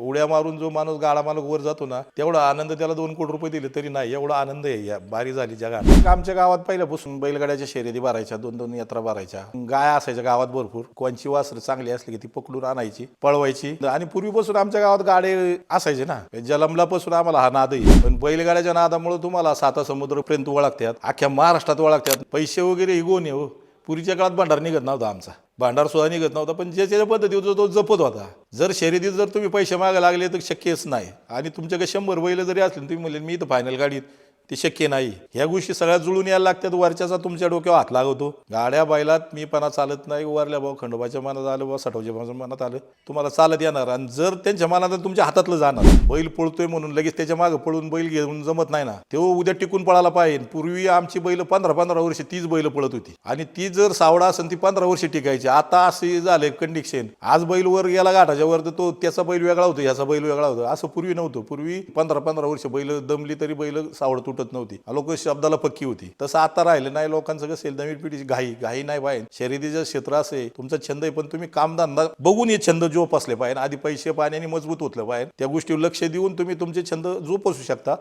उड्या मारून जो माणूस गाडा मालक वर जातो ना, तेवढा आनंद त्याला 2 कोटी रुपये दिले तरी नाही, एवढा आनंद आहे या बारी झाली जगात. आमच्या गावात पहिल्यापासून बैलगाड्याच्या शर्यती भरायच्या, 2-2 यात्रा भरायच्या. गाय असायच्या गावात भरपूर. कोणची वासरं चांगली असली की ती पकडून आणायची, पळवायची. आणि पूर्वीपासून आमच्या गावात गाडे असायचे ना, जलमलापासून आम्हाला हा नाद आहे. पण बैलगाड्याच्या नादामुळे तुम्हाला 7 समुद्रपर्यंत ओळखतात, अख्ख्या महाराष्ट्रात ओळखतात. पैसे वगैरे इगोन आहे हो. पूर्वीच्या काळात भांडार निघत नव्हता आमचा, भांडार सुद्धा निघत नव्हता, पण ज्याच्या पद्धतीवर तो जपत होता. जर शर्यतीत जर तुम्ही पैसे मागे लागले तर शक्यच नाही. आणि तुमच्याकडे 100 बैल जरी असले तुम्ही म्हणले मी इथं फायनल गाडीत, ते शक्य नाही. ह्या गोष्टी सगळ्या जुळून यायला लागतात. वरच्याचा तुमच्या डोक्यावर हात लागतो. गाड्या बैलात मीपणा चालत नाही. वरल्या भाऊ खंडोबाच्या मनात आलं, बा सटवच्या मनात आलं, तुम्हाला चालत येणार. आणि जर त्यांच्या मनात तुमच्या हातातलं जाणार, बैल पळतोय म्हणून लगेच त्याच्या मागे पळून बैल घेऊन जमत नाही ना. तेव्हा उद्या टिकून पळायला पाहिजे. पूर्वी आमची बैल 15-15 वर्ष तीच बैल पळत होती, आणि ती जर सावडा असेल ती 15 वर्ष टिकायची. आता असे झाले कंडिशन. आज बैल वर गेला घाटाच्या वर तर तो त्याचा बैल वेगळा होतो, ह्याचा बैल वेगळा होतो. असं पूर्वी नव्हतं. पूर्वी 15-15 वर्ष बैल दमली तरी बैल सावड तुटत नव्हती. लोक शब्दाला पक्की होती. तसं आता राहिलं नाही. लोकांचं कसं आहे, नवीन पिढीची घाई नाही पाहिजे. शर्यतीचं क्षेत्र असे तुमचा छंद आहे, पण तुम्ही कामधंदा बघून हे छंद जोपासले पाहिजे. आधी पैसे पाण्याने मजबूत होतलं पाहिजे. त्या गोष्टीवर लक्ष देऊन तुम्ही तुमचे छंद जोपासू शकता.